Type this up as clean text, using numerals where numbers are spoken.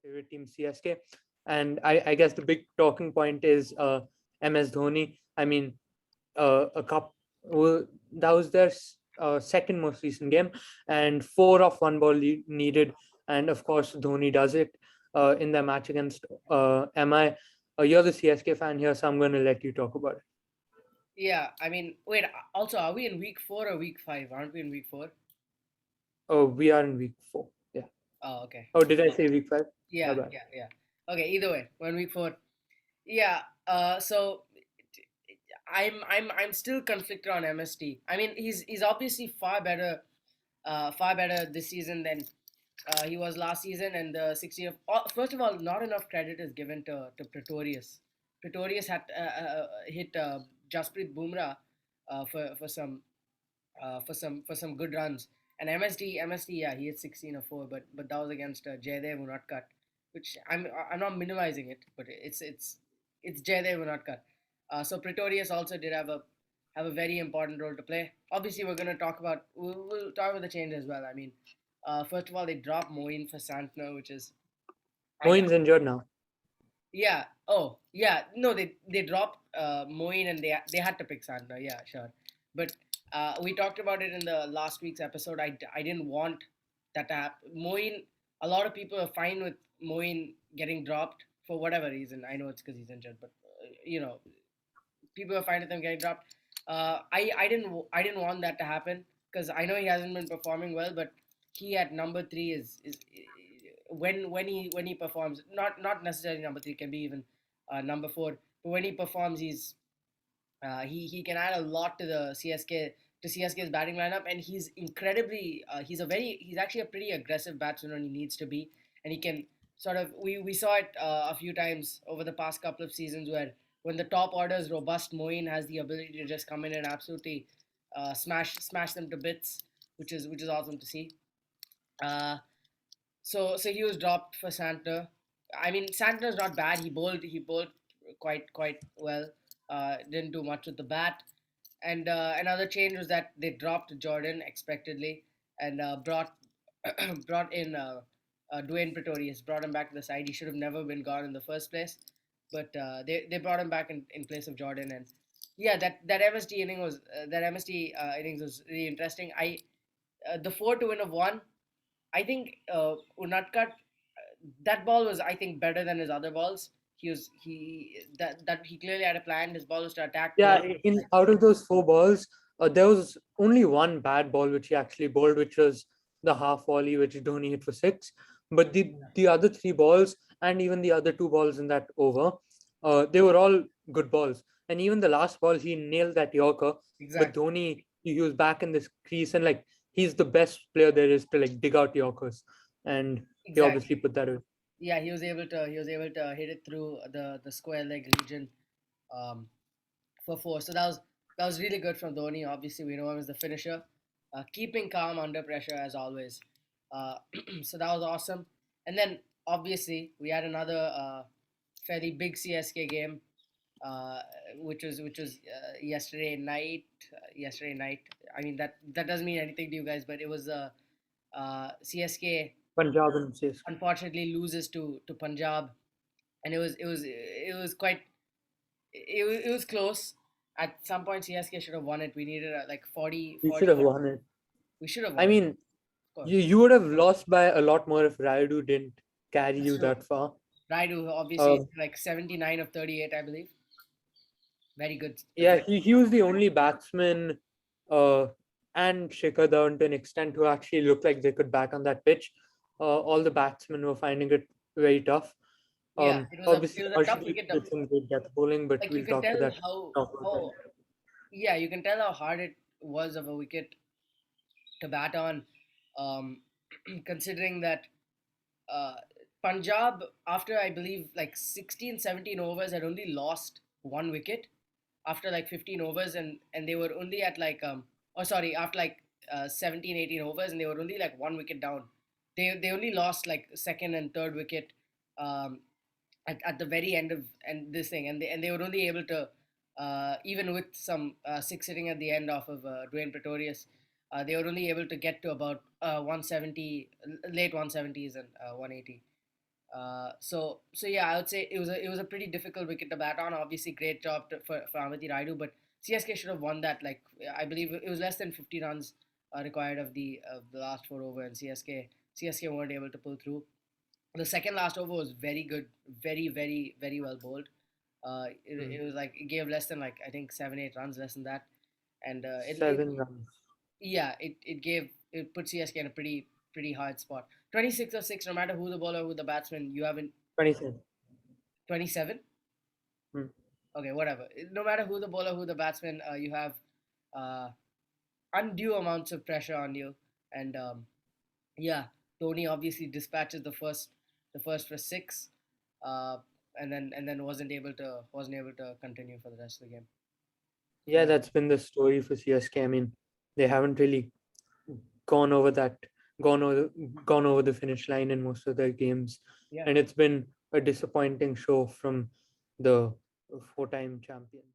favorite team, CSK. And I guess the big talking point is MS Dhoni. I mean, a cup. Well, that was their second most recent game, and 4 of 1 ball needed. And of course, Dhoni does it in their match against MI. You're the CSK fan here, so I'm going to let you talk about it. Yeah, I mean, wait. Also, are we in week 4 or week 5? Aren't we in week 4? Oh, we are in week 4. Yeah. Oh, okay. Oh, did I say week 5? My Yeah, bad. yeah, yeah. Okay, either way, we're in week 4. Yeah. So I'm still conflicted on MST. I mean, he's obviously far better this season than he was last season and the 60 of. First of all, not enough credit is given to Pretorius. Pretorius had hit Jasprit Bumrah for some for some good runs. And MSD, yeah, he hit 16 or 4, but that was against Jaydev Unadkat, which I'm not minimizing it, but it's Jaydev Unadkat. So Pretorius also did have a very important role to play. Obviously, we'll talk about the change as well. I mean, first of all, they dropped Moeen for Santner, which is I know. Moin's injured now. Yeah. Oh, yeah. No, they dropped Moeen and they had to pick Santner. Yeah, sure. But we talked about it in the last week's episode. I didn't want that to happen. Moeen. A lot of people are fine with Moeen getting dropped for whatever reason. I know it's because he's injured, but people are fine with him getting dropped. I didn't want that to happen because I know he hasn't been performing well, but he at number 3 is when he performs, not necessarily number 3, can be even number 4, but when he performs, he can add a lot to the CSK's batting lineup, and he's incredibly he's actually a pretty aggressive batsman when he needs to be, and he can sort of we saw it a few times over the past couple of seasons where when the top order is robust, Moeen has the ability to just come in and absolutely smash them to bits, which is awesome to see. Uh, so he was dropped for Santner. I mean, Santner's not bad. He bowled quite well. Didn't do much with the bat. And another change was that they dropped Jordan expectedly and brought in Dwayne Pretorius, brought him back to the side. He should have never been gone in the first place, but they brought him back in place of Jordan. And yeah, that MSD innings was really interesting. The 4 to win of 1. I think Unatkat, that ball was, I think, better than his other balls. He clearly had a plan. His ball was to attack Yeah, close. in out of those 4 balls, there was only one bad ball which he actually bowled, which was the half volley, which Dhoni hit for 6. But the other 3 balls and even the other 2 balls in that over, they were all good balls. And even the last ball, he nailed that Yorker. But Exactly. Dhoni, he was back in this crease, and like he's the best player there is to like dig out Yorkers, and he obviously Exactly. put that away. Yeah, he was able to hit it through the square leg region um, for 4. So that was really good from Dhoni. Obviously, we know him as the finisher, keeping calm under pressure as always. Uh, so that was awesome. And then obviously we had another fairly big CSK game, uh, which was yesterday night. Yesterday night. I mean that doesn't mean anything to you guys, but it was CSK Punjab and CSK. unfortunately loses to Punjab, and it was quite it was close. At some point, CSK should have won it. We needed like 40, We 40. should have won it. We should have I won it, mean, of you course. you would have lost by a lot more if Raidu didn't carry That's you true. that far. Raidu obviously Um, like 79 of 38, I believe. Very good. yeah, he was the only batsman uh, and Shikhar Dhawan to an extent who actually looked like they could back on that pitch. All the batsmen were finding it very tough. Yeah, it was a it Obviously, was a tough Arshdeep wicket to did some great death bowling, but like. You we'll can talk to tell that. how Talk about that. how yeah, you can tell how hard it was of a wicket to bat on, um, considering that uh, Punjab, after I believe like 16, 17 overs, had only lost 1 wicket after like 15 overs, and they were only at like oh sorry, after like 17, 18 overs, and they were only like 1 wicket down. They only lost like second and third wicket um, at the very end of and this thing, and they were only able to even with some six sitting at the end off of Dwayne Pretorius, they were only able to get to about 170, late 170s and 180. So yeah, I would say it was a pretty difficult wicket to bat on. Obviously, great job for Amity Raidu, but CSK should have won that. Like I believe it was less than 50 runs required of the last four over, and CSK weren't able to pull through. The second last over was very good, very well bowled. Mm. It was like it gave less than like I think 7 8 runs less than that, and it 7 runs. yeah it put CSK in a pretty hard spot. 26 or 6, no matter who the bowler, who the batsman, you haven't 27. 27. Mm. Okay, whatever. No matter who the bowler, who the batsman, you have uh, undue amounts of pressure on you, and yeah, Tony obviously dispatches the first for six, uh, and then wasn't able to continue for the rest of the game. Yeah, Uh, that's been the story for CSK. I mean, they haven't really gone over that, gone over, gone over the finish line in most of their games, yeah. and it's been a disappointing show from the four-time champions.